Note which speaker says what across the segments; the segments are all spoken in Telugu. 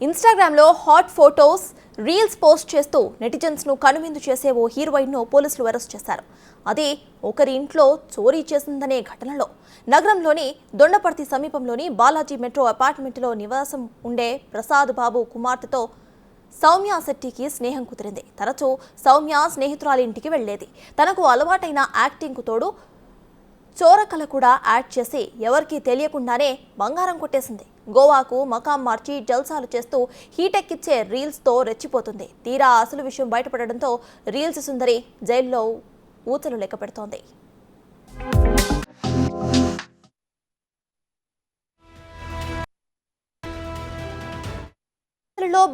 Speaker 1: ఇన్‌స్టాగ్రామ్‌లో హాట్ ఫోటోస్, రీల్స్ పోస్ట్ చేస్తూ నెటిజన్స్‌ను కనువిందు చేసే ఓ హీరోయిన్‌ను పోలీసులు అరెస్ట్ చేశారు. అది ఒకరి ఇంట్లో చోరీ చేసిందనే ఘటనలో నగరంలోని దొండపర్తి సమీపంలోని బాలాజీ మెట్రో అపార్ట్మెంట్లో నివాసం ఉండే ప్రసాద్ బాబు కుమార్తెతో సౌమ్య శెట్టికి స్నేహం కుదిరింది. తరచూ సౌమ్య స్నేహితురాలి ఇంటికి వెళ్లేది. తనకు అలవాటైన యాక్టింగ్కు తోడు చోరకళ కూడా యాడ్ చేసి ఎవరికీ తెలియకుండానే బంగారం కొట్టేసింది. గోవాకు మకాం మార్చి జల్సాలు చేస్తూ హీటెక్కిచ్చే రీల్స్తో రెచ్చిపోతుంది. తీరా అసలు విషయం బయటపడడంతో రీల్స్ సుందరి జైల్లో ఊచలు లెక్క పెడుతోంది.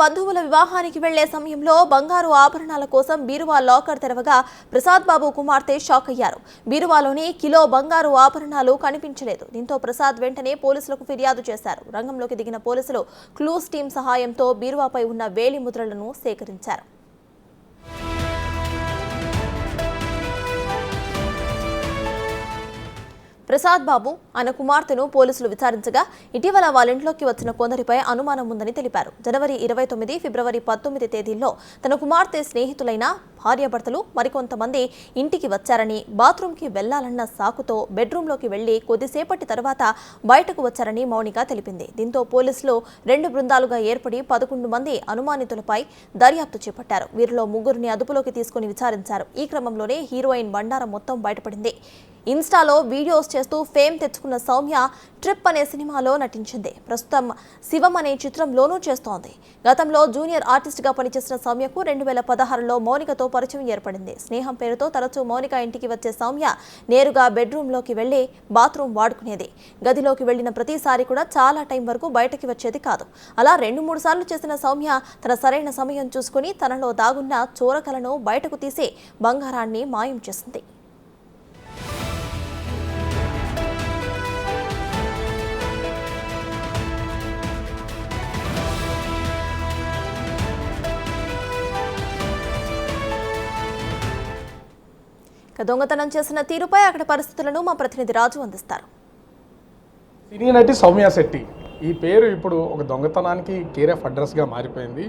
Speaker 1: బంధువుల వివాహానికి వెళ్లే సమయంలో బంగారు ఆభరణాల కోసం బీరువా లాకర్ తెరవగా ప్రసాద్ బాబు కుమార్తె షాక్ అయ్యారు. బీరువాలోని కిలో బంగారు ఆభరణాలు కనిపించలేదు. దీంతో ప్రసాద్ వెంటనే పోలీసులకు ఫిర్యాదు చేశారు. రంగంలోకి దిగిన పోలీసులు క్లూస్ టీం సహాయంతో బీరువాపై ఉన్న వేలి ముద్రలను సేకరించారు. ప్రసాద్ బాబు ఆయన కుమార్తెను పోలీసులు విచారించగా ఇటీవల వాళ్ళింట్లోకి వచ్చిన కొందరిపై అనుమానం ఉందని తెలిపారు. జనవరి 29, ఫిబ్రవరి 19 తేదీల్లో తన కుమార్తె స్నేహితులైన భార్యాభర్తలు మరికొంతమంది ఇంటికి వచ్చారని, బాత్రూంకి వెళ్లాలన్న సాకుతో బెడ్రూంలోకి వెళ్లి కొద్దిసేపటి తర్వాత బయటకు వచ్చారని మౌనిక తెలిపింది. దీంతో పోలీసులు 2 బృందాలుగా ఏర్పడి 11 మంది అనుమానితులపై దర్యాప్తు చేపట్టారు. వీరిలో 3 అదుపులోకి తీసుకుని విచారించారు. ఈ క్రమంలోనే హీరోయిన్ బండారం మొత్తం బయటపడింది. ఇన్స్టాలో వీడియోస్ చేస్తూ ఫేమ్ తెచ్చుకున్న సౌమ్య ట్రిప్ అనే సినిమాలో నటించింది. ప్రస్తుతం శివం అనే చిత్రంలోనూ చేస్తోంది. గతంలో జూనియర్ ఆర్టిస్ట్గా పనిచేసిన సౌమ్యకు 2016లో మౌనికతో పరిచయం ఏర్పడింది. స్నేహం పేరుతో తరచూ మౌనిక ఇంటికి వచ్చే సౌమ్య నేరుగా బెడ్రూమ్లోకి వెళ్లి బాత్రూమ్ వాడుకునేది. గదిలోకి వెళ్లిన ప్రతిసారి కూడా చాలా టైం వరకు బయటకి వచ్చేది కాదు. అలా 2-3 సార్లు చేసిన సౌమ్య తన సరైన సమయం చూసుకుని తనలో దాగున్న చోరకలను బయటకు తీసి బంగారాన్ని మాయం చేసింది. దొంగతనం చేసిన తీరుపై అక్కడ పరిస్థితులను మా ప్రతినిధి రాజు అందిస్తారు.
Speaker 2: సినీ నటి సౌమ్య శెట్టి ఈ పేరు ఇప్పుడు ఒక దొంగతనానికి కేర్ ఆఫ్ అడ్రస్గా మారిపోయింది.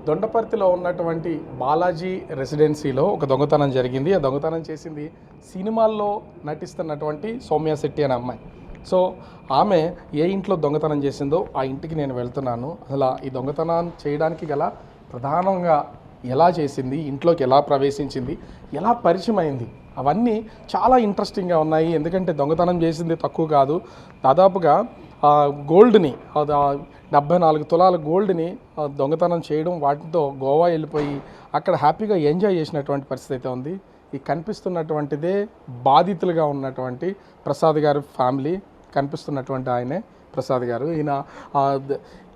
Speaker 2: దొండపర్తిలో ఉన్నటువంటి బాలాజీ రెసిడెన్సీలో ఒక దొంగతనం జరిగింది. ఆ దొంగతనం చేసింది సినిమాల్లో నటిస్తున్నటువంటి సౌమ్య శెట్టి అనే అమ్మాయి. సో ఆమె ఏ ఇంట్లో దొంగతనం చేసిందో ఆ ఇంటికి నేను వెళ్తున్నాను. అసలు ఈ దొంగతనం చేయడానికి గల ప్రధానంగా ఎలా చేసింది, ఇంట్లోకి ఎలా ప్రవేశించింది, ఎలా పరిచయం అయింది, అవన్నీ చాలా ఇంట్రెస్టింగ్గా ఉన్నాయి. ఎందుకంటే దొంగతనం చేసింది తక్కువ కాదు. దాదాపుగా గోల్డ్ని 74 తులాల గోల్డ్ని దొంగతనం చేయడం, వాటితో గోవా వెళ్ళిపోయి అక్కడ హ్యాపీగా ఎంజాయ్ చేసినటువంటి పరిస్థితి అయితే ఉంది. ఈ కనిపిస్తున్నటువంటిదే బాధితులుగా ఉన్నటువంటి ప్రసాద్ గారి ఫ్యామిలీ. కనిపిస్తున్నటువంటి ఆయనే ప్రసాద్ గారు. ఈయన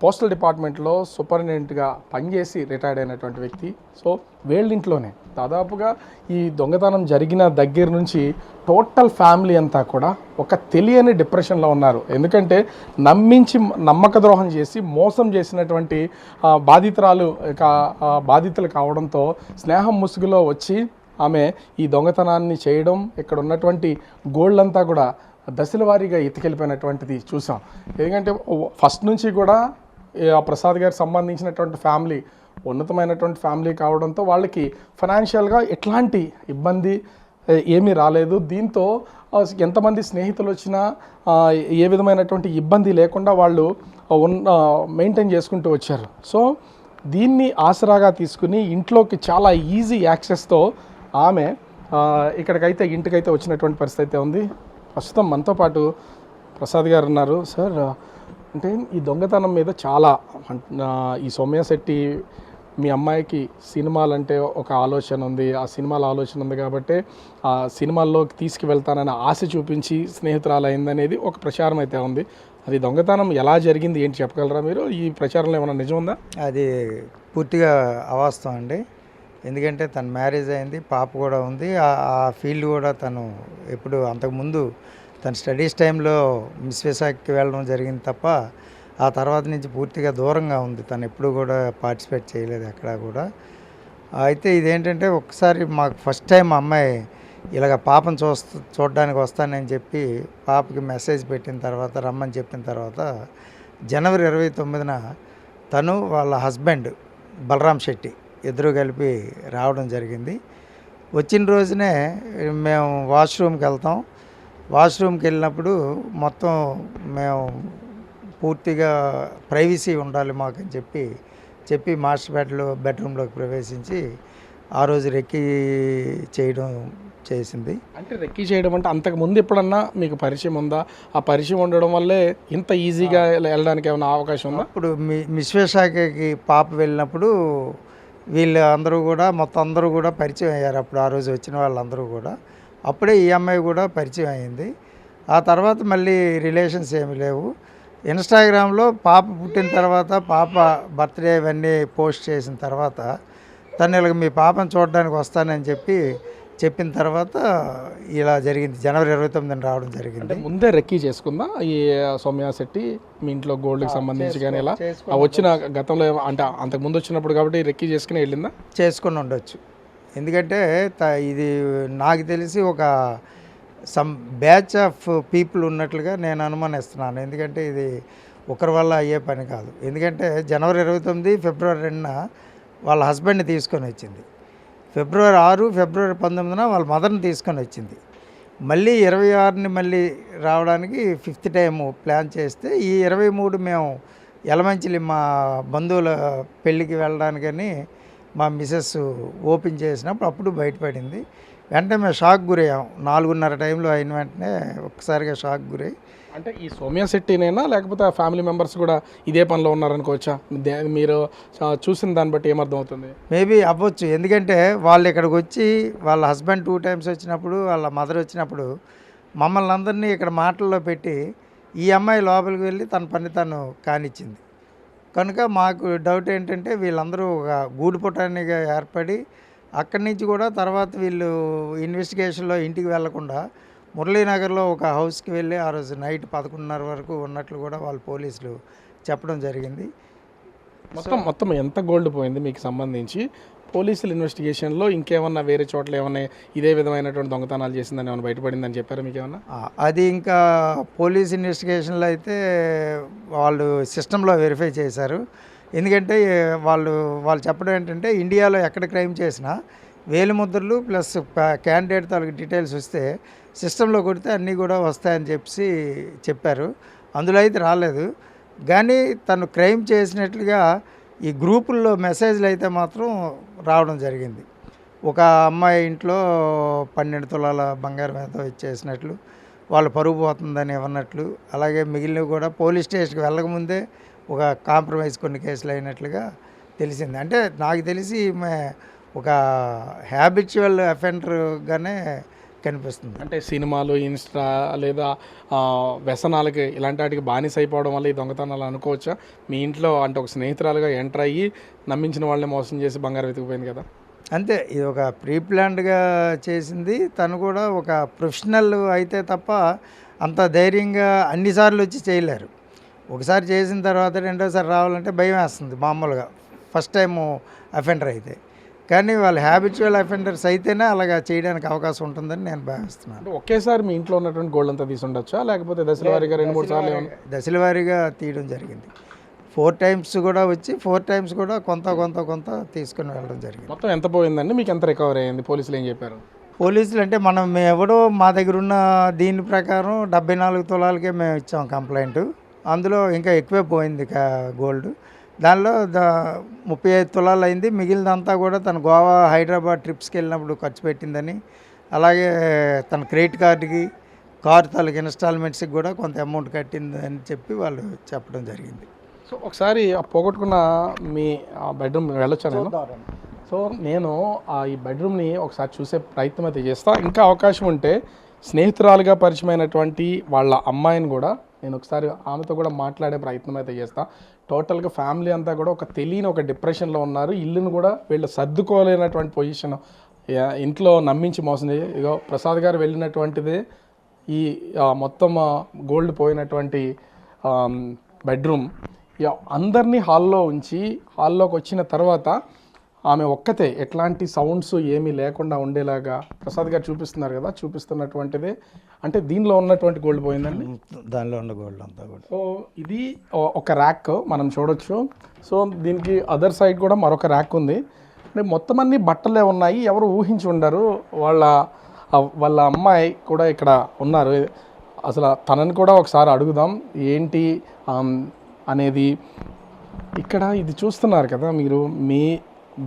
Speaker 2: పోస్టల్ డిపార్ట్మెంట్లో సూపరింటెండెంట్గా పనిచేసి రిటైర్డ్ అయినటువంటి వ్యక్తి. సో వీళ్ళింట్లోనే దాదాపుగా ఈ దొంగతనం జరిగిన దగ్గర నుంచి టోటల్ ఫ్యామిలీ అంతా కూడా ఒక తెలియని డిప్రెషన్లో ఉన్నారు. ఎందుకంటే నమ్మక ద్రోహం చేసి మోసం చేసినటువంటి బాధితులు కావడంతో స్నేహం ముసుగులో వచ్చి ఆమె ఈ దొంగతనాన్ని చేయడం, ఇక్కడ ఉన్నటువంటి గోల్డ్ అంతా కూడా దశల వారీగా ఎత్తుకెళ్ళిపోయినటువంటిది చూసాం. ఎందుకంటే ఫస్ట్ నుంచి కూడా ప్రసాద్ గారికి సంబంధించినటువంటి ఫ్యామిలీ ఉన్నతమైనటువంటి ఫ్యామిలీ కావడంతో వాళ్ళకి ఫైనాన్షియల్గా ఎట్లాంటి ఇబ్బంది ఏమీ రాలేదు. దీంతో ఎంతమంది స్నేహితులు వచ్చినా ఏ విధమైనటువంటి ఇబ్బంది లేకుండా వాళ్ళు మెయింటైన్ చేసుకుంటూ వచ్చారు. సో దీన్ని ఆసరాగా తీసుకుని ఇంట్లోకి చాలా ఈజీ యాక్సెస్తో ఆమె ఇంటికైతే వచ్చినటువంటి పరిస్థితి అయితే ఉంది. ప్రస్తుతం మనతో పాటు ప్రసాద్ గారు ఉన్నారు. సార్, అంటే ఈ దొంగతనం మీద చాలా ఈ సౌమ్య శెట్టి మీ అమ్మాయికి సినిమాలంటే ఒక ఆలోచన ఉంది. ఆ సినిమాల ఆలోచన ఉంది కాబట్టి ఆ సినిమాల్లోకి తీసుకువెళ్తానని ఆశ చూపించి స్నేహితురాలు అయిందనేది ఒక ప్రచారం అయితే ఉంది. అది దొంగతనం ఎలా జరిగింది ఏంటి చెప్పగలరా మీరు? ఈ ప్రచారంలో ఏమైనా నిజం ఉందా?
Speaker 3: అది పూర్తిగా అవాస్తవం అండి. ఎందుకంటే తను మ్యారేజ్ అయింది, పాప కూడా ఉంది. ఆ ఫీల్డ్ కూడా తను ఎప్పుడు అంతకుముందు తన స్టడీస్ టైంలో మిస్ విశాఖకి వెళ్ళడం జరిగింది తప్ప ఆ తర్వాత నుంచి పూర్తిగా దూరంగా ఉంది. తను ఎప్పుడు కూడా పార్టిసిపేట్ చేయలేదు ఎక్కడా కూడా. అయితే ఇదేంటంటే ఒకసారి మాకు ఫస్ట్ టైం అమ్మాయి ఇలాగ పాపను చూడడానికి వస్తానని చెప్పి పాపకి మెసేజ్ పెట్టిన తర్వాత రమ్మని చెప్పిన తర్వాత జనవరి 29న తను వాళ్ళ హస్బెండ్ బలరాం శెట్టి ఇద్దరు కలిపి రావడం జరిగింది. వచ్చిన రోజునే మేము వాష్రూమ్కి వెళ్తాం. వాష్రూమ్కి వెళ్ళినప్పుడు మొత్తం మేము పూర్తిగా ప్రైవసీ ఉండాలి మాకని చెప్పి మాస్టర్ బెడ్రూమ్లోకి ప్రవేశించి ఆ రోజు రెక్కీ చేయడం చేసింది.
Speaker 2: అంటే రెక్కీ చేయడం అంటే అంతకు ముందు ఎప్పుడన్నా మీకు పరిచయం ఉందా? ఆ పరిచయం ఉండడం వల్లే ఇంత ఈజీగా వెళ్ళడానికి ఏమైనా అవకాశం ఉందా?
Speaker 3: అప్పుడు విశ్వేశాఖకి పాప వెళ్ళినప్పుడు వీళ్ళు అందరూ కూడా మొత్తం అందరూ కూడా పరిచయం అయ్యారు. అప్పుడు ఆ రోజు వచ్చిన వాళ్ళందరూ కూడా అప్పుడే ఈ అమ్మాయి కూడా పరిచయం అయింది. ఆ తర్వాత మళ్ళీ రిలేషన్స్ ఏమి లేవు. ఇన్స్టాగ్రామ్లో పాప పుట్టిన తర్వాత పాప బర్త్డే ఇవన్నీ పోస్ట్ చేసిన తర్వాత తను ఇలాగ మీ పాపను చూడడానికి వస్తానని చెప్పిన తర్వాత ఇలా జరిగింది. జనవరి 29న రావడం జరిగింది.
Speaker 2: అంటే ముందే రెక్కీ చేసుకుందా ఈ సౌమ్య శెట్టి మీ ఇంట్లో గోల్డ్కి సంబంధించి కానీ ఇలా వచ్చిన గతంలో అంటే అంతకు ముందు వచ్చినప్పుడు కాబట్టి రెక్కీ చేసుకుని వెళ్ళిందా?
Speaker 3: చేసుకుని ఉండొచ్చు. ఎందుకంటే ఇది నాకు తెలిసి ఒక సమ్ బ్యాచ్ ఆఫ్ పీపుల్ ఉన్నట్లుగా నేను అనుమానిస్తున్నాను. ఎందుకంటే ఇది ఒకరి వల్ల అయ్యే పని కాదు. ఎందుకంటే జనవరి 29, ఫిబ్రవరి 2న వాళ్ళ హస్బెండ్ని తీసుకొని వచ్చింది. ఫిబ్రవరి 6, ఫిబ్రవరి 19న వాళ్ళ మదర్ని తీసుకొని వచ్చింది. మళ్ళీ 26ని మళ్ళీ రావడానికి 5th టైము ప్లాన్ చేస్తే ఈ 23 మేము యలమంచిలి మా బంధువుల పెళ్ళికి వెళ్ళడానికని మా మిసెస్ ఓపెన్ చేసినప్పుడు అప్పుడు బయటపడింది. వెంటనే మేము షాక్ గురయ్యాం. 4:30 టైంలో అయిన వెంటనే ఒక్కసారిగా షాక్ గురై.
Speaker 2: అంటే ఈ సౌమ్య శెట్టినైనా లేకపోతే ఆ ఫ్యామిలీ మెంబర్స్ కూడా ఇదే పనిలో ఉన్నారనుకోవచ్చా? మీరు చూసిన దాన్ని బట్టి ఏమర్థం అవుతుంది?
Speaker 3: మేబీ అవ్వచ్చు. ఎందుకంటే వాళ్ళు ఇక్కడికి వచ్చి వాళ్ళ హస్బెండ్ 2 టైమ్స్ వచ్చినప్పుడు వాళ్ళ మదర్ వచ్చినప్పుడు మమ్మల్ని అందరినీ ఇక్కడ మాటల్లో పెట్టి ఈ అమ్మాయి లోపలికి వెళ్ళి తన పని తను కానిచ్చింది. కనుక మాకు డౌట్ ఏంటంటే వీళ్ళందరూ ఒక గూడుపుటానిగా ఏర్పడి అక్కడి నుంచి కూడా తర్వాత వీళ్ళు ఇన్వెస్టిగేషన్లో ఇంటికి వెళ్లకుండా మురళీనగర్లో ఒక హౌస్కి వెళ్ళి ఆ రోజు నైట్ 11:30 వరకు ఉన్నట్లు కూడా వాళ్ళు పోలీసులు చెప్పడం జరిగింది.
Speaker 2: మొత్తం ఎంత గోల్డ్ పోయింది మీకు సంబంధించి? పోలీసుల ఇన్వెస్టిగేషన్లో ఇంకేమన్నా వేరే చోట్ల ఏమన్నా ఇదే విధమైనటువంటి దొంగతనాలు చేసిందని ఏమైనా బయటపడిందని చెప్పారా మీకు ఏమన్నా?
Speaker 3: అది ఇంకా పోలీస్ ఇన్వెస్టిగేషన్లో అయితే వాళ్ళు సిస్టంలో వెరిఫై చేశారు. ఎందుకంటే వాళ్ళు చెప్పడం ఏంటంటే ఇండియాలో ఎక్కడ క్రైమ్ చేసినా వేలిముద్రలు ప్లస్ క్యాండిడేట్ తాలూకు డీటెయిల్స్ వస్తే సిస్టంలో కొడితే అన్నీ కూడా వస్తాయని చెప్పారు. అందులో అయితే రాలేదు. కానీ తను క్రైమ్ చేసినట్లుగా ఈ గ్రూపుల్లో మెసేజ్లు అయితే మాత్రం రావడం జరిగింది. ఒక అమ్మాయి ఇంట్లో 12 తులాల బంగారం ఏదో ఇచ్చేసినట్లు, వాళ్ళు పరుగు పోతుందని ఇవ్వనట్లు, అలాగే మిగిలినవి కూడా పోలీస్ స్టేషన్కి వెళ్ళకముందే ఒక కాంప్రమైజ్ కొన్ని కేసులు అయినట్లుగా తెలిసింది. అంటే నాకు తెలిసి ఒక హ్యాబిచువల్ అఫెండర్గానే కనిపిస్తుంది.
Speaker 2: అంటే సినిమాలు, ఇన్స్టా లేదా వ్యసనాలకి ఇలాంటి వాటికి బానిస అయిపోవడం వల్ల ఈ దొంగతనాలు అనుకోవచ్చా? మీ ఇంట్లో అంటే ఒక స్నేహితురాలుగా ఎంటర్ అయ్యి నమ్మించిన వాళ్ళని మోసం చేసి బంగారం వెతికిపోయింది కదా?
Speaker 3: అంతే, ఇది ఒక ప్రీ ప్లాన్డ్గా చేసింది. తను కూడా ఒక ప్రొఫెషనల్ అయితే తప్ప అంత ధైర్యంగా అన్నిసార్లు వచ్చి చేయలేరు. ఒకసారి చేసిన తర్వాత రెండోసారి రావాలంటే భయం వేస్తుంది మామూలుగా ఫస్ట్ టైము అఫెండర్ అయితే. కానీ వాళ్ళు హ్యాబిచువల్ అఫెండర్స్ అయితేనే అలాగా చేయడానికి అవకాశం ఉంటుందని నేను భావిస్తున్నాను.
Speaker 2: ఒకేసారి మీ ఇంట్లో ఉన్నటువంటి గోల్డ్ అంతా తీసి ఉండొచ్చా, లేకపోతే దశల వారీగా 2-3 సార్లు?
Speaker 3: దశల వారీగా తీయడం జరిగింది. 4 టైమ్స్ కూడా వచ్చి 4 టైమ్స్ కూడా కొంత తీసుకుని వెళ్ళడం జరిగింది.
Speaker 2: మొత్తం ఎంత పోయిందండి? మీకు ఎంత రికవరీ అయ్యింది? పోలీసులు ఏం చెప్పారు?
Speaker 3: పోలీసులు అంటే మేము ఎవడో మా దగ్గర ఉన్న దీని ప్రకారం 74 తులాలకే మేము ఇచ్చాం కంప్లైంట్. అందులో ఇంకా ఎక్కువే పోయింది గోల్డ్. దానిలో 35 తులాలు అయింది. మిగిలినంతా కూడా తను గోవా, హైదరాబాద్ ట్రిప్స్కి వెళ్ళినప్పుడు ఖర్చు పెట్టిందని, అలాగే తన క్రెడిట్ కార్డుకి, కారు తాలూకు ఇన్స్టాల్మెంట్స్కి కూడా కొంత అమౌంట్ కట్టిందని చెప్పి వాళ్ళు చెప్పడం జరిగింది.
Speaker 2: సో ఒకసారి పోగొట్టుకున్న మీ బెడ్రూమ్ వెళ్ళొచ్చా నేను? సో నేను ఈ బెడ్రూమ్ని ఒకసారి చూసే ప్రయత్నం అయితే చేస్తా. ఇంకా అవకాశం ఉంటే స్నేహితురాలుగా పరిచయమైనటువంటి వాళ్ళ అమ్మాయిని కూడా నేను ఒకసారి ఆమెతో కూడా మాట్లాడే ప్రయత్నం అయితే చేస్తా. టోటల్గా ఫ్యామిలీ అంతా కూడా ఒక తెలియని ఒక డిప్రెషన్లో ఉన్నారు. ఇల్లును కూడా వీళ్ళు సర్దుకోలేనటువంటి పొజిషన్. ఇంట్లో నమ్మించి మోసం చేయ ఇగో ప్రసాద్ గారు వెళ్ళినటువంటిదే ఈ మొత్తం గోల్డ్ పోయినటువంటి బెడ్రూమ్. అందరినీ హాల్లోకి వచ్చిన తర్వాత ఆమె ఒక్కతే ఎట్లాంటి సౌండ్స్ ఏమీ లేకుండా ఉండేలాగా ప్రసాద్ గారు చూపిస్తున్నారు కదా, చూపిస్తున్నటువంటిదే అంటే దీనిలో ఉన్నటువంటి గోల్డ్ పోయిందండి.
Speaker 3: దానిలో ఉన్న గోల్డ్ అంతా కూడా.
Speaker 2: సో ఇది ఒక ర్యాక్ మనం చూడొచ్చు. సో దీనికి అదర్ సైడ్ కూడా మరొక ర్యాక్ ఉంది. అంటే మొత్తం అన్ని బట్టలే ఉన్నాయి. ఎవరు ఊహించి ఉండరు. వాళ్ళ అమ్మాయి కూడా ఇక్కడ ఉన్నారు. అసలు తనని కూడా ఒకసారి అడుగుదాం ఏంటి అనేది. ఇక్కడ ఇది చూస్తున్నారు కదా మీరు, మీ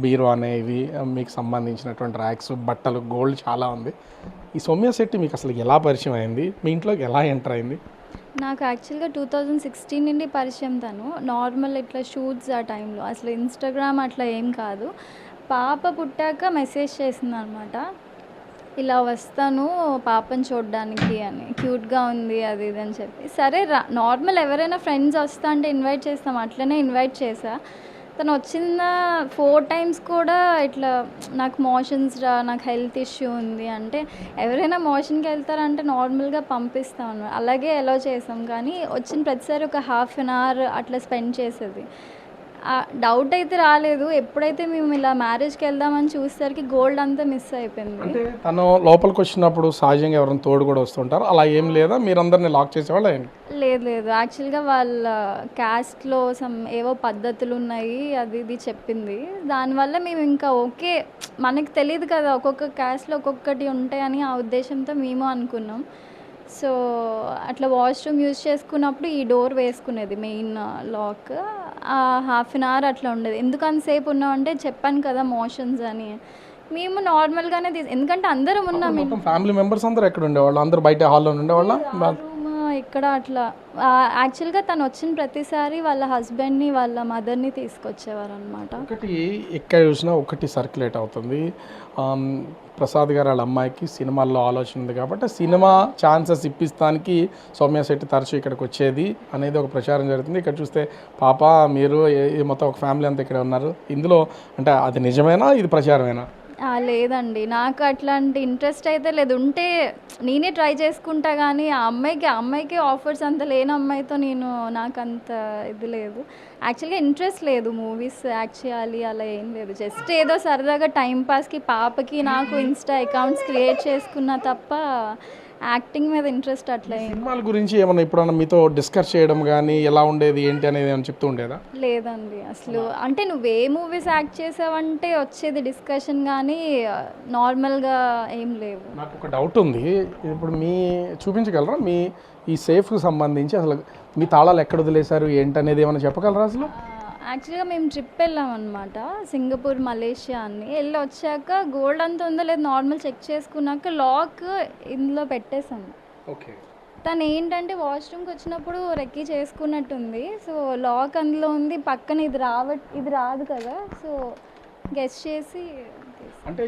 Speaker 2: బీరో అనేవి మీకు సంబంధించినటువంటి ర్యాక్స్, బట్టలు, గోల్డ్ చాలా ఉంది. ఈ సౌమ్య శెట్టి మీకు అసలు ఎలా పరిచయం అయింది, మీ ఇంట్లోకి ఎలా ఎంటర్ అయింది?
Speaker 4: నాకు యాక్చువల్గా 2016 నుండి పరిచయం. తను నార్మల్ ఇట్లా షూట్స్ ఆ టైంలో, అసలు ఇన్స్టాగ్రామ్ అట్లా ఏం కాదు. పాప పుట్టాక మెసేజ్ చేసింది అనమాట, ఇలా వస్తాను పాపని చూడడానికి అని, క్యూట్గా ఉంది అది ఇది అని చెప్పి. సరే నార్మల్ ఎవరైనా ఫ్రెండ్స్ వస్తా అంటే ఇన్వైట్ చేస్తాం, అట్లనే ఇన్వైట్ చేసా. తను వచ్చిన 4 times కూడా ఇట్లా నాకు మోషన్స్ నాకు హెల్త్ ఇష్యూ ఉంది అంటే, ఎవరైనా మోషన్కి వెళ్తారంటే నార్మల్గా పంపిస్తాం అన్నమాట. అలాగే అలో చేసాం. కానీ వచ్చిన ప్రతిసారి ఒక 1/2 hour అట్లా స్పెండ్ చేసేది. డౌట్ అయితే రాలేదు. ఎప్పుడైతే మేము ఇలా మ్యారేజ్కి వెళ్దామని చూసేసరికి గోల్డ్ అంతా మిస్ అయిపోయింది.
Speaker 2: అంటే తను లోపలికి వచ్చినప్పుడు సహజంగా ఎవరైనా తోడు కూడా వస్తుంటారు, అలా ఏం లేదా? మీరందరినీ లాక్ చేసేవాళ్ళ?
Speaker 4: లేదు యాక్చువల్గా వాళ్ళ క్యాస్ట్లో ఏవో పద్ధతులు ఉన్నాయి అది ఇది చెప్పింది. దానివల్ల మేము ఇంకా ఓకే, మనకి తెలియదు కదా ఒక్కొక్క క్యాస్ట్లో ఒక్కొక్కటి ఉంటాయని ఆ ఉద్దేశంతో మేము అనుకున్నాం. సో అట్లా వాష్రూమ్ యూజ్ చేసుకున్నప్పుడు ఈ డోర్ వేసుకునేది మెయిన్ లాక్. 1/2 hour అట్లా ఉండేది. ఎందుకు అంతసేపు ఉన్నామంటే చెప్పాను కదా మోషన్స్ అని. మేము నార్మల్గానే ఎందుకంటే అందరం ఉన్నాం.
Speaker 2: ఫ్యామిలీ మెంబర్స్ అందరూ ఎక్కడ ఉండేవాళ్ళు? అందరూ బయట హాల్లో ఉండేవాళ్ళ?
Speaker 4: ఇక్కడ అట్లా యాక్చువల్గా తను వచ్చిన ప్రతిసారి వాళ్ళ హస్బెండ్ని వాళ్ళ మదర్ని తీసుకొచ్చేవారు అనమాట.
Speaker 2: ఒకటి ఎక్కడ చూసినా ఒకటి సర్క్యులేట్ అవుతుంది. ప్రసాద్ గారు వాళ్ళ అమ్మాయికి సినిమాల్లో ఆలోచన ఉంది కాబట్టి సినిమా ఛాన్సెస్ ఇప్పిస్తానికి సౌమ్య శెట్టి తరచూ ఇక్కడికి వచ్చేది అనేది ఒక ప్రచారం జరుగుతుంది. ఇక్కడ చూస్తే పాప మీరు మొత్తం ఒక ఫ్యామిలీ అంతా ఇక్కడ ఉన్నారు. ఇందులో అంటే అది నిజమేనా, ఇది ప్రచారమేనా?
Speaker 4: లేదండి, నాకు అట్లాంటి ఇంట్రెస్ట్ అయితే లేదు. ఉంటే నేనే ట్రై చేసుకుంటా. కానీ ఆ అమ్మాయికి ఆఫర్స్ అంత లేని అమ్మాయితో నాకు అంత ఇది లేదు. యాక్చువల్గా ఇంట్రెస్ట్ లేదు మూవీస్ యాక్ట్ చేయాలి అలా ఏం లేదు. జస్ట్ ఏదో సరదాగా టైంపాస్కి పాపకి నాకు ఇన్స్టా అకౌంట్స్ క్రియేట్ చేసుకున్నా తప్ప యాక్టింగ్ మీద ఇంట్రెస్ట్ అట్లా.
Speaker 2: సినిమాల గురించి ఏమన్నా ఇప్పుడన్నా మీతో డిస్కస్ చేయడం కానీ ఎలా ఉండేది ఏంటి అనేది ఏమైనా చెప్తూ ఉండేదా?
Speaker 4: లేదండి అసలు. అంటే నువ్వు ఏ మూవీస్ యాక్ట్ చేసావంటే వచ్చేది డిస్కషన్, కానీ నార్మల్గా ఏం లేవు.
Speaker 2: నాకు ఒక డౌట్ ఉంది. ఇప్పుడు చూపించగలరా మీ ఈ సేఫ్కి సంబంధించి అసలు మీ తాళాలు ఎక్కడ వదిలేశారు ఏంటనేది ఏమైనా చెప్పగలరా? అసలు
Speaker 4: యాక్చువల్గా మేము ట్రిప్ వెళ్ళాం అనమాట, సింగపూర్, మలేషియా అని. వెళ్ళి వచ్చాక గోల్డ్ అంతా ఉందో లేదు నార్మల్ చెక్ చేసుకున్నాక లాక్ ఇందులో పెట్టేశాము.
Speaker 2: ఓకే.
Speaker 4: తను ఏంటంటే వాష్రూమ్కి వచ్చినప్పుడు రెక్కీ చేసుకున్నట్టుంది. సో లాక్ అందులో ఉంది, పక్కన ఇది రాదు కదా. సో గెస్ చేసి
Speaker 2: అంటే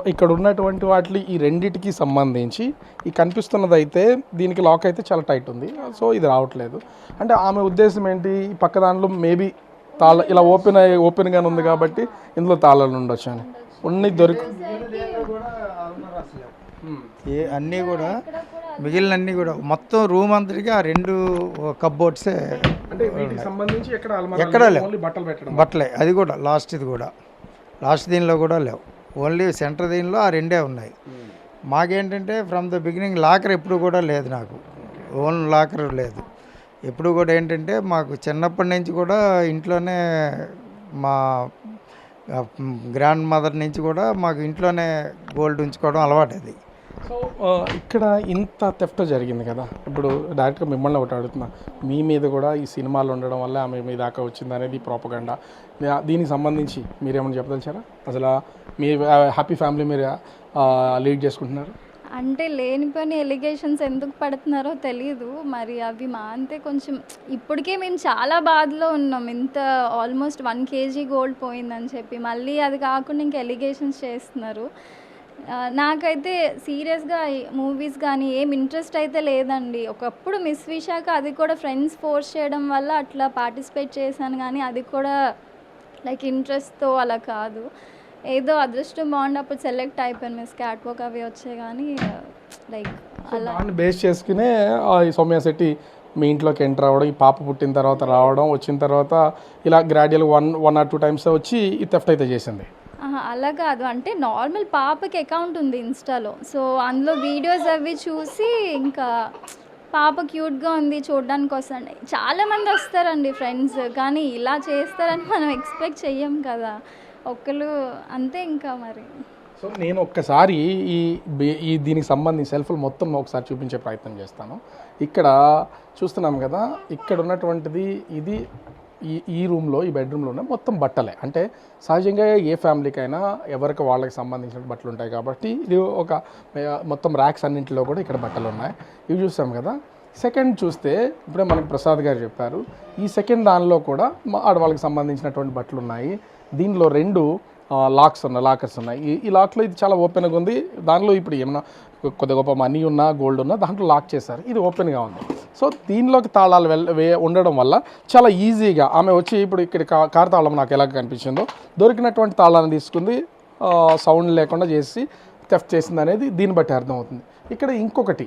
Speaker 2: ఇక్కడ ఉన్నటువంటి వాటి ఈ రెండిటికి సంబంధించి ఈ కనిపిస్తున్నది అయితే దీనికి లాక్ అయితే చాలా టైట్ ఉంది. సో ఇది రావట్లేదు. అంటే ఆమె ఉద్దేశం ఏంటి, ఈ పక్క దాంట్లో మేబీ ఇలా ఓపెన్గానే ఉంది కాబట్టి ఇందులో తాళాలు ఉండొచ్చు అని ఉన్ని
Speaker 3: అన్నీ కూడా మిగిలినన్నీ కూడా మొత్తం రూమ్ అంతటికి ఆ 2 కప్బోర్డ్సే.
Speaker 2: అంటే వీటికి సంబంధించి
Speaker 3: ఎక్కడ లేవు బట్టలే. అది కూడా లాస్ట్ దీనిలో కూడా లేవు. ఓన్లీ సెంటర్ దీనిలో ఆ 2 ఉన్నాయి. మాకేంటంటే ఫ్రమ్ ద బిగినింగ్ లాకర్ ఎప్పుడు కూడా లేదు. నాకు ఓన్ లాకర్ లేదు ఎప్పుడు కూడా. ఏంటంటే మాకు చిన్నప్పటి నుంచి కూడా ఇంట్లోనే మా గ్రాండ్ మదర్ నుంచి కూడా మాకు ఇంట్లోనే గోల్డ్ ఉంచుకోవడం అలవాటు. అది
Speaker 2: సో ఇక్కడ ఇంత థెఫ్ట్ జరిగింది కదా, ఇప్పుడు డైరెక్ట్గా మిమ్మల్ని ఒకటి అడుగుతున్నా, మీ మీద కూడా ఈ సినిమాలు ఉండడం వల్ల ఆమె మీ దాకా వచ్చింది అనేది ప్రోపగండా. దీనికి సంబంధించి మీరేమైనా చెప్పదలిచారా? అసలు మీ హ్యాపీ ఫ్యామిలీ మీరు లీడ్ చేసుకుంటున్నారు
Speaker 4: అంటే లేనిపోయిన ఎలిగేషన్స్ ఎందుకు పడుతున్నారో తెలియదు మరి. అవి మా అంతే కొంచెం ఇప్పటికే మేము చాలా బాధలో ఉన్నాం. ఇంత ఆల్మోస్ట్ 1 kg గోల్డ్ పోయిందని చెప్పి మళ్ళీ అది కాకుండా ఇంకా ఎలిగేషన్స్ చేస్తున్నారు. నాకైతే సీరియస్గా మూవీస్ కానీ ఏం ఇంట్రెస్ట్ అయితే లేదండి. ఒకప్పుడు మిస్ విశాఖ, అది కూడా ఫ్రెండ్స్ ఫోర్స్ చేయడం వల్ల అట్లా పార్టిసిపేట్ చేశాను. కానీ అది కూడా లైక్ ఇంట్రెస్ట్తో అలా కాదు, ఏదో అదృష్టం బాగుండి అప్పుడు సెలెక్ట్ అయిపోయాను. మిస్ క్యాట్ వాక్ అవి వచ్చాయి కానీ లైక్ అలా
Speaker 2: బేస్ చేసుకునే ఈ సౌమ్య శెట్టి మీ ఇంట్లోకి ఎంటర్ అవ్వడం, ఈ పాప పుట్టిన తర్వాత రావడం, వచ్చిన తర్వాత ఇలా గ్రాడ్యువల్ 1 or 2 times వచ్చి ఈ థెఫ్ట్ అయితే చేసింది.
Speaker 4: అలా కాదు, అంటే నార్మల్ పాపకి అకౌంట్ ఉంది ఇన్స్టాలో. సో అందులో వీడియోస్ అవి చూసి ఇంకా పాప క్యూట్గా ఉంది చూడడానికి వస్తాండి. చాలామంది వస్తారండి ఫ్రెండ్స్, కానీ ఇలా చేస్తారని మనం ఎక్స్పెక్ట్ చెయ్యం కదా. ఒకళ్ళు అంతే ఇంకా మరి.
Speaker 2: సో నేను ఒక్కసారి ఈ దీనికి సంబంధించి సెల్ఫ్లు మొత్తం ఒకసారి చూపించే ప్రయత్నం చేస్తాను. ఇక్కడ చూస్తున్నాం కదా, ఇక్కడ ఉన్నటువంటిది ఇది ఈ రూమ్లో, ఈ బెడ్రూమ్లో ఉన్న మొత్తం బట్టలే. అంటే సహజంగా ఏ ఫ్యామిలీకైనా ఎవరికి వాళ్ళకి సంబంధించిన బట్టలు ఉంటాయి కాబట్టి ఇది ఒక మొత్తం ర్యాక్స్ అన్నింటిలో కూడా ఇక్కడ బట్టలు ఉన్నాయి. ఇవి చూస్తాం కదా. సెకండ్ చూస్తే ఇప్పుడే మనకి ప్రసాద్ గారు చెప్పారు, ఈ సెకండ్ దానిలో కూడా ఆడవాళ్ళకి సంబంధించినటువంటి బట్టలు ఉన్నాయి. దీనిలో 2 లాకర్స్ ఉన్నాయి. ఈ లాక్లో ఇది చాలా ఓపెన్గా ఉంది. దానిలో ఇప్పుడు ఏమన్నా కొద్ది గొప్ప మనీ ఉన్నా, గోల్డ్ ఉన్నా దాంట్లో లాక్ చేశారు. ఇది ఓపెన్గా ఉంది. సో దీనిలోకి తాళాలు ఉండడం వల్ల చాలా ఈజీగా ఆమె వచ్చి ఇప్పుడు ఇక్కడ కారు తాళం నాకు ఎలా కనిపించిందో దొరికినటువంటి తాళాన్ని తీసుకుంది, సౌండ్ లేకుండా చేసి థెఫ్ట్ చేసింది అనేది దీన్ని బట్టి అర్థమవుతుంది. ఇక్కడ ఇంకొకటి,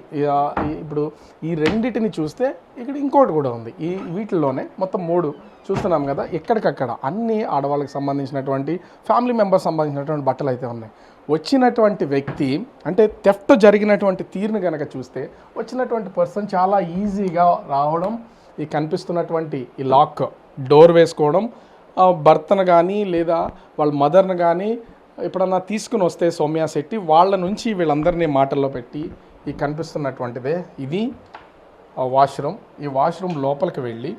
Speaker 2: ఇప్పుడు ఈ రెండిటిని చూస్తే ఇక్కడ ఇంకోటి కూడా ఉంది. వీటిల్లోనే మొత్తం 3 చూస్తున్నాం కదా. ఎక్కడికక్కడ అన్ని ఆడవాళ్ళకి సంబంధించినటువంటి ఫ్యామిలీ మెంబర్స్ సంబంధించినటువంటి బట్టలు అయితే ఉన్నాయి. వచ్చినటువంటి వ్యక్తి అంటే థెఫ్ట్ జరిగినటువంటి తీరుని కనుక చూస్తే వచ్చినటువంటి పర్సన్ చాలా ఈజీగా రావడం, ఈ కనిపిస్తున్నటువంటి ఈ లాక్ డోర్ వేసుకోవడం, భర్తను కానీ లేదా వాళ్ళ మదర్ని కానీ ఎప్పుడన్నా తీసుకుని వస్తే సౌమ్య శెట్టి వాళ్ళ నుంచి వీళ్ళందరినీ మాటల్లో పెట్టి ఈ కనిపిస్తున్నటువంటిదే ఇది వాష్రూమ్. ఈ వాష్రూమ్ లోపలికి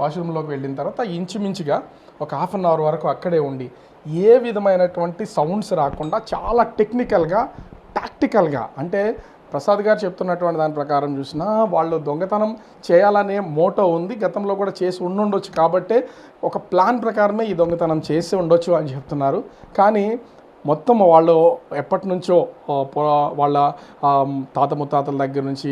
Speaker 2: వాష్రూమ్లోకి వెళ్ళిన తర్వాత ఇంచుమించుగా ఒక ½ అన్ అవర్ వరకు అక్కడే ఉండి ఏ విధమైనటువంటి సౌండ్స్ రాకుండా చాలా టెక్నికల్గా, టాక్టికల్గా, అంటే ప్రసాద్ గారు చెప్తున్నటువంటి దాని ప్రకారం చూసినా వాళ్ళు దొంగతనం చేయాలనే మోటో ఉంది, గతంలో కూడా చేసి ఉండొచ్చు. కాబట్టే ఒక ప్లాన్ ప్రకారమే ఈ దొంగతనం చేసి ఉండొచ్చు అని చెప్తున్నారు. కానీ మొత్తం వాళ్ళు ఎప్పటి నుంచో వాళ్ళ తాత ముత్తాతల దగ్గర నుంచి,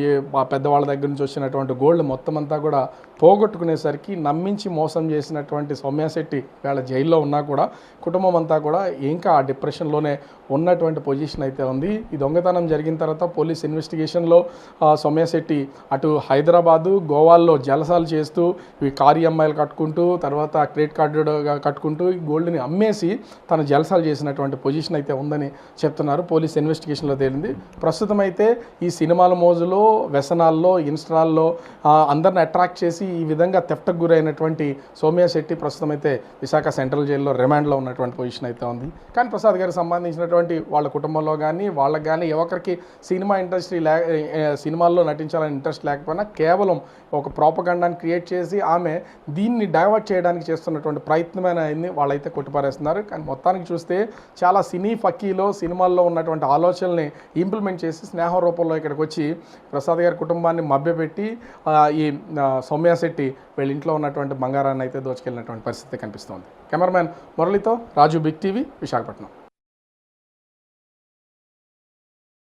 Speaker 2: పెద్దవాళ్ళ దగ్గర నుంచి వచ్చినటువంటి గోల్డ్ మొత్తం అంతా కూడా పోగొట్టుకునేసరికి నమ్మించి మోసం చేసినటువంటి సౌమ్య శెట్టి వాళ్ళ జైల్లో ఉన్నా కూడా కుటుంబం అంతా కూడా ఇంకా ఆ డిప్రెషన్లోనే ఉన్నటువంటి పొజిషన్ అయితే ఉంది. ఈ దొంగతనం జరిగిన తర్వాత పోలీస్ ఇన్వెస్టిగేషన్లో సౌమ్య శెట్టి అటు హైదరాబాదు, గోవాల్లో జలసాలు చేస్తూ ఇవి కారు అమ్మాయిలు కట్టుకుంటూ, తర్వాత క్రెడిట్ కార్డుగా కట్టుకుంటూ ఈ గోల్డ్ని అమ్మేసి తను జలసాలు చేసినటువంటి పొజిషన్ అయితే ఉందని చెప్తున్నారు. పోలీస్ ఇన్వెస్టిగేషన్లో తేలింది. ప్రస్తుతం అయితే ఈ సినిమాల మోజులో, వ్యసనాల్లో, ఇన్స్టాల్లో అందరిని అట్రాక్ట్ చేసి ఈ విధంగా థెఫ్ట్కి గురైనటువంటి సౌమ్య శెట్టి ప్రస్తుతం అయితే విశాఖ సెంట్రల్ జైల్లో రిమాండ్లో ఉన్నటువంటి పొజిషన్ అయితే ఉంది. కానీ ప్రసాద్ గారికి సంబంధించినటువంటి వాళ్ళ కుటుంబంలో కానీ వాళ్ళకి కానీ ఎవరికి సినిమా ఇండస్ట్రీ సినిమాల్లో నటించాలని ఇంట్రెస్ట్ లేకపోయినా కేవలం ఒక ప్రాపగండాన్ని క్రియేట్ చేసి ఆమె దీన్ని డైవర్ట్ చేయడానికి చేస్తున్నటువంటి ప్రయత్నమైన అయింది వాళ్ళైతే కొట్టిపారేస్తున్నారు. కానీ మొత్తానికి చూస్తే చాలా సినీ ఫకీలో సినిమాల్లో ఉన్నటువంటి ఆలోచనల్ని ఇంప్లిమెంట్ చేసి స్నేహ రూపంలో ఇక్కడికి వచ్చి ప్రసాద్ గారి కుటుంబాన్ని మభ్యపెట్టి ఈ సౌమ్య శెట్టి వీళ్ళ ఇంట్లో ఉన్నటువంటి బంగారాన్ని అయితే దోచుకెళ్ళినటువంటి పరిస్థితి కనిపిస్తోంది. కెమెరామ్యాన్ మురళితో రాజు, బిగ్ టీవీ, విశాఖపట్నం.